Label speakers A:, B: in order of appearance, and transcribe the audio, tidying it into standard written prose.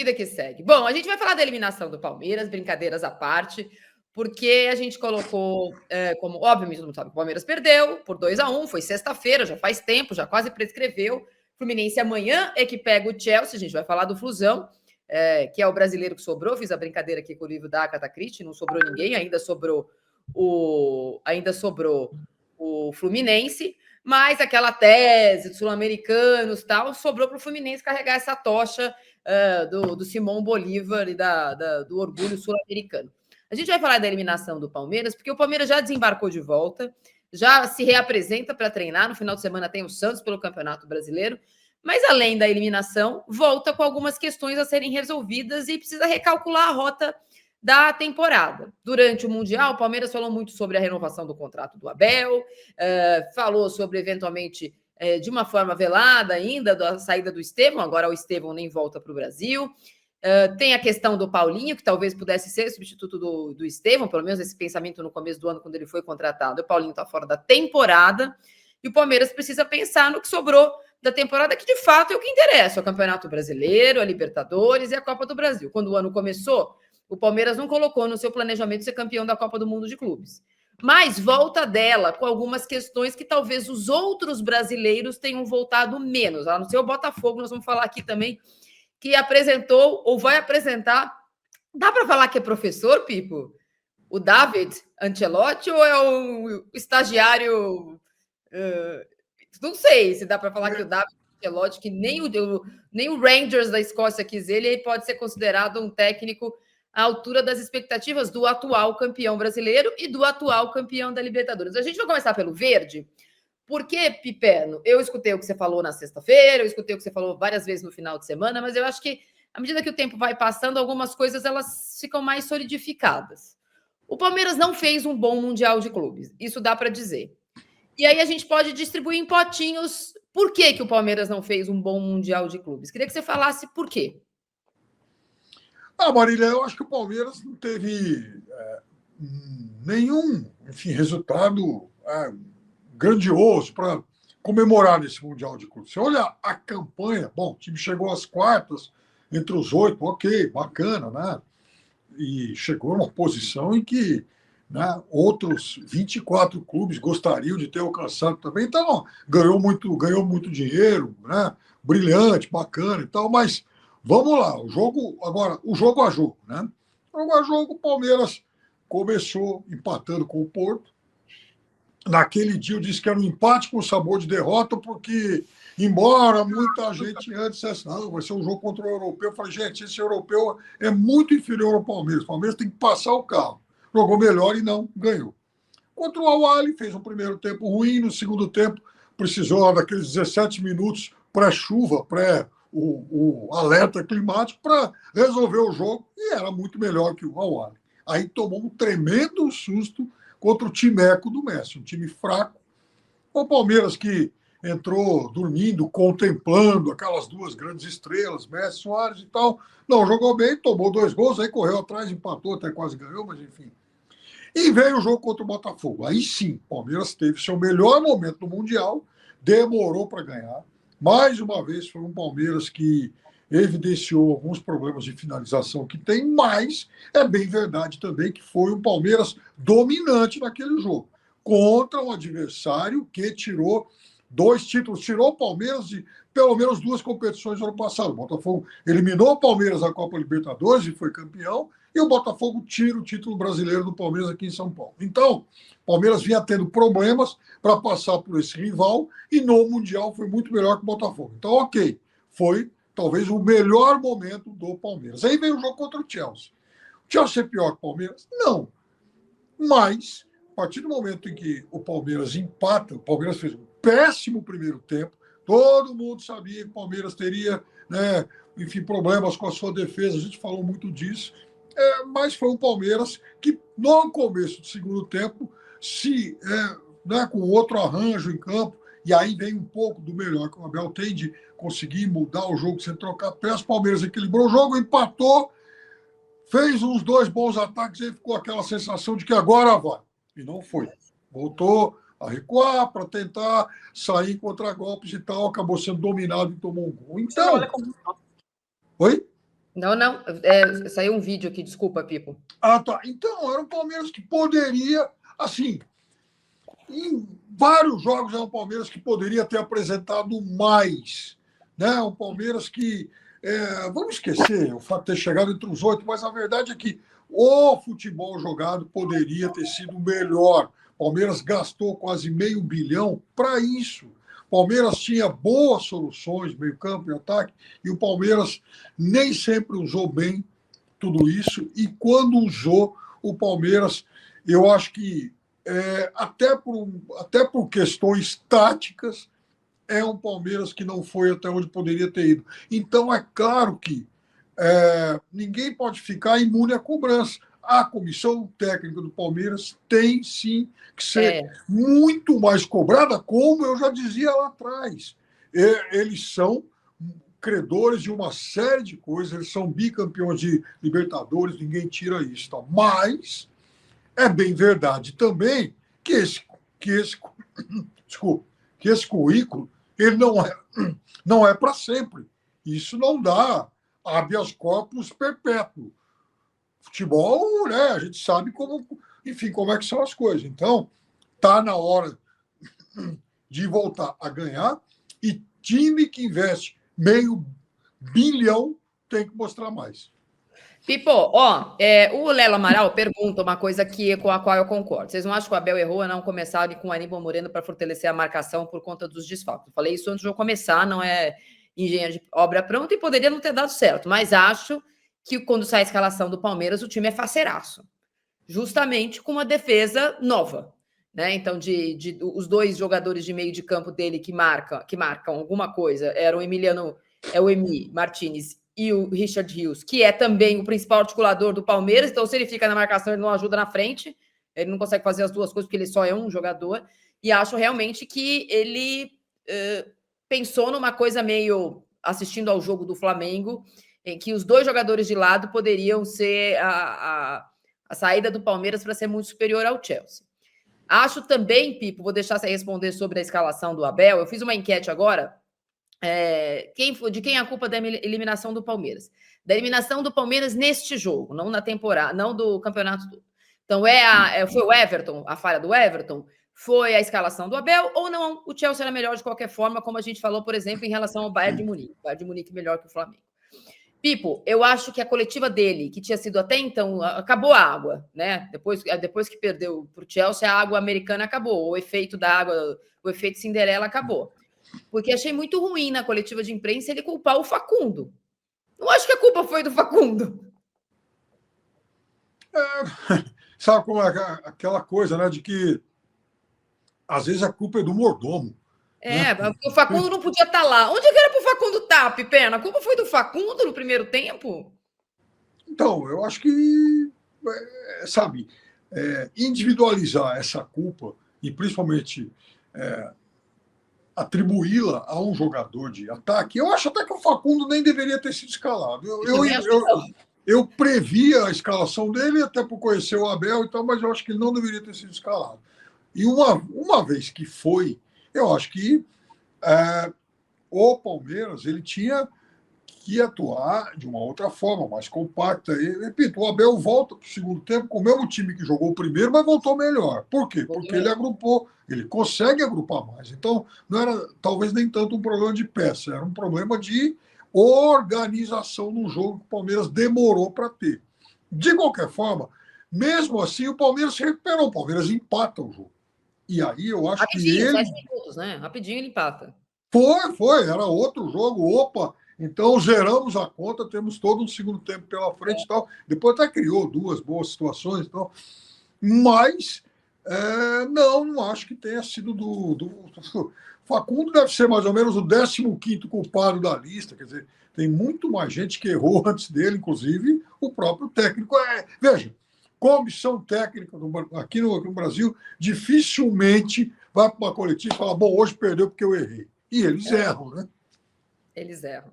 A: Vida que segue. Bom, a gente vai falar da eliminação do Palmeiras, brincadeiras à parte, porque a gente colocou, como obviamente todo mundo sabe, o Palmeiras perdeu por 2-1, foi sexta-feira, já faz tempo, já quase prescreveu. Fluminense amanhã é que pega o Chelsea, a gente vai falar do Flusão, que é o brasileiro que sobrou. Fiz a brincadeira aqui com o livro da Agatha Christie, não sobrou ninguém, ainda sobrou o Fluminense, mas aquela tese dos sul-americanos tal, sobrou para o Fluminense carregar essa tocha do Simão Bolívar e do orgulho sul-americano. A gente vai falar da eliminação do Palmeiras, porque o Palmeiras já desembarcou de volta, já se reapresenta para treinar. No final de semana tem o Santos pelo Campeonato Brasileiro, mas além da eliminação, volta com algumas questões a serem resolvidas e precisa recalcular a rota da temporada. Durante o Mundial, o Palmeiras falou muito sobre a renovação do contrato do Abel, falou sobre, eventualmente, de uma forma velada ainda, da saída do Estevão. Agora o Estevão nem volta para o Brasil. Tem a questão do Paulinho, que talvez pudesse ser substituto do Estevão, pelo menos esse pensamento no começo do ano, quando ele foi contratado. O Paulinho está fora da temporada, e o Palmeiras precisa pensar no que sobrou da temporada, que de fato é o que interessa: o Campeonato Brasileiro, a Libertadores e a Copa do Brasil. Quando o ano começou, o Palmeiras não colocou no seu planejamento ser campeão da Copa do Mundo de Clubes. Mas volta dela com algumas questões que talvez os outros brasileiros tenham voltado menos. A não ser o Botafogo, nós vamos falar aqui também, que apresentou ou vai apresentar. Dá para falar que é professor, Pipo? O David Ancelotti, ou é o estagiário? Não sei se dá para falar que o David Ancelotti, que nem o Rangers da Escócia quis ele pode ser considerado um técnico à altura das expectativas do atual campeão brasileiro e do atual campeão da Libertadores. A gente vai começar pelo Verde, porque, Piperno, eu escutei o que você falou na sexta-feira, eu escutei o que você falou várias vezes no final de semana, mas eu acho que, à medida que o tempo vai passando, algumas coisas elas ficam mais solidificadas. O Palmeiras não fez um bom Mundial de Clubes, isso dá para dizer. E aí a gente pode distribuir em potinhos por que o Palmeiras não fez um bom Mundial de Clubes. Queria que você falasse por quê.
B: Marília, eu acho que o Palmeiras não teve nenhum, resultado grandioso para comemorar nesse Mundial de Clubes. Você olha a campanha, bom, o time chegou às quartas, entre os 8, ok, bacana, né? E chegou numa posição em que, né, outros 24 clubes gostariam de ter alcançado também. Então, ganhou muito dinheiro, né? Brilhante, bacana e tal, mas vamos lá, o jogo a jogo, né? Jogo a jogo, o Palmeiras começou empatando com o Porto. Naquele dia eu disse que era um empate com sabor de derrota, porque, embora muita gente antes dissesse, não, vai ser um jogo contra o europeu, eu falei, gente, esse europeu é muito inferior ao Palmeiras. O Palmeiras tem que passar o carro. Jogou melhor e não ganhou. Contra o Al-Ahly, fez um primeiro tempo ruim, no segundo tempo precisou daqueles 17 minutos pré-chuva, o alerta climático para resolver o jogo, e era muito melhor que o Al-Ahly. Aí tomou um tremendo susto contra o timeco do Messi, um time fraco. O Palmeiras que entrou dormindo, contemplando aquelas duas grandes estrelas, Messi, Suárez e tal. Não, jogou bem, tomou 2 gols, aí correu atrás, empatou, até quase ganhou, mas enfim. E veio o jogo contra o Botafogo. Aí sim, o Palmeiras teve seu melhor momento no Mundial, demorou para ganhar. Mais uma vez, foi um Palmeiras que evidenciou alguns problemas de finalização que tem, mas é bem verdade também que foi um Palmeiras dominante naquele jogo, contra um adversário que tirou 2 títulos, tirou o Palmeiras de pelo menos 2 competições no ano passado. O Botafogo eliminou o Palmeiras na Copa Libertadores e foi campeão, e o Botafogo tira o título brasileiro do Palmeiras aqui em São Paulo. Então, o Palmeiras vinha tendo problemas para passar por esse rival, e no Mundial foi muito melhor que o Botafogo. Então, ok, foi talvez o melhor momento do Palmeiras. Aí veio o jogo contra o Chelsea. O Chelsea é pior que o Palmeiras? Não. Mas, a partir do momento em que o Palmeiras empata, o Palmeiras fez um péssimo primeiro tempo, todo mundo sabia que o Palmeiras teria, né, enfim, problemas com a sua defesa, a gente falou muito disso, mas foi um Palmeiras que, no começo do segundo tempo, com outro arranjo em campo, e aí vem um pouco do melhor que o Abel tem de conseguir mudar o jogo sem trocar peças. O Palmeiras equilibrou o jogo, empatou, fez uns 2 bons ataques, e ficou aquela sensação de que agora vai. E não foi. Voltou a recuar para tentar sair contra golpes e tal, acabou sendo dominado e tomou um gol. Então... Oi?
A: Não, não. Saiu um vídeo aqui, desculpa, Pipo.
B: Ah, tá. Então, era um Palmeiras que poderia, assim, em vários jogos, é um Palmeiras que poderia ter apresentado mais. Né? Um Palmeiras que. Vamos esquecer o fato de ter chegado entre os 8, mas a verdade é que o futebol jogado poderia ter sido melhor. Palmeiras gastou quase R$500 milhão para isso. Palmeiras tinha boas soluções, meio-campo e ataque, e o Palmeiras nem sempre usou bem tudo isso. E quando usou, o Palmeiras, eu acho que até por questões táticas, é um Palmeiras que não foi até onde poderia ter ido. Então, é claro que ninguém pode ficar imune à cobrança. A comissão técnica do Palmeiras tem sim que ser muito mais cobrada, como eu já dizia lá atrás. Eles são credores de uma série de coisas, eles são bicampeões de Libertadores, ninguém tira isso. Tá? Mas é bem verdade também que desculpa, que esse currículo ele não é para sempre. Isso não dá habeas corpus perpétuo. Futebol, né, a gente sabe como, enfim, como é que são as coisas. Então, tá na hora de voltar a ganhar e time que investe R$500 milhão tem que mostrar mais.
A: Pipo, o Lelo Amaral pergunta uma coisa com a qual eu concordo. Vocês não acham que o Abel errou a não começar com o Aníbal Moreno para fortalecer a marcação por conta dos desfalques? Eu falei isso antes de eu começar, não é engenheiro de obra pronta e poderia não ter dado certo, mas acho que quando sai a escalação do Palmeiras, o time é faceiraço, justamente com uma defesa nova. Né? Então, os dois jogadores de meio de campo dele que marcam alguma coisa eram o Emi Martinez e o Richard Rios, que é também o principal articulador do Palmeiras. Então, se ele fica na marcação, ele não ajuda na frente. Ele não consegue fazer as duas coisas, porque ele só é um jogador. E acho realmente que ele pensou numa coisa meio assistindo ao jogo do Flamengo, em que os dois jogadores de lado poderiam ser a saída do Palmeiras para ser muito superior ao Chelsea. Acho também, Pipo, vou deixar você responder sobre a escalação do Abel. Eu fiz uma enquete agora. De quem é a culpa da eliminação do Palmeiras? Da eliminação do Palmeiras neste jogo, não na temporada, não do campeonato todo. Então, foi o Everton, a falha do Everton? Foi a escalação do Abel? Ou não? O Chelsea era melhor de qualquer forma, como a gente falou, por exemplo, em relação ao Bayern de Munique. O Bayern de Munique melhor que o Flamengo. Pipo, eu acho que a coletiva dele, que tinha sido até então, acabou a água, né? Depois que perdeu para o Chelsea, a água americana acabou, o efeito da água, o efeito Cinderela acabou. Porque achei muito ruim na coletiva de imprensa ele culpar o Facundo. Não acho que a culpa foi do Facundo.
B: Sabe como é aquela coisa, né, de que às vezes a culpa é do mordomo.
A: O Facundo não podia estar lá. Onde que era para o Facundo estar, Pipena? A culpa foi do Facundo no primeiro tempo?
B: Então, eu acho que, sabe, individualizar essa culpa e principalmente atribuí-la a um jogador de ataque, eu acho até que o Facundo nem deveria ter sido escalado. Eu previa a escalação dele, até por conhecer o Abel e tal, mas eu acho que ele não deveria ter sido escalado. E uma vez que foi, eu acho que o Palmeiras ele tinha que atuar de uma outra forma, mais compacta. E, repito, o Abel volta para o segundo tempo com o mesmo time que jogou o primeiro, mas voltou melhor. Por quê? Porque ele agrupou, ele consegue agrupar mais. Então, não era talvez nem tanto um problema de peça, era um problema de organização no jogo que o Palmeiras demorou para ter. De qualquer forma, mesmo assim, o Palmeiras se recuperou, o Palmeiras empata o jogo. E aí eu acho que ele...
A: 7 minutos, né? Rapidinho ele empata.
B: Foi, era outro jogo, opa, então zeramos a conta, temos todo um segundo tempo pela frente e tal. Depois até criou duas boas situações e tal. Mas não acho que tenha sido do Facundo deve ser mais ou menos o 15º culpado da lista, quer dizer, tem muito mais gente que errou antes dele, inclusive o próprio técnico. Veja, comissão técnica aqui no Brasil dificilmente vai para uma coletiva e fala, bom, hoje perdeu porque eu errei. E eles erram, né?
A: Eles erram.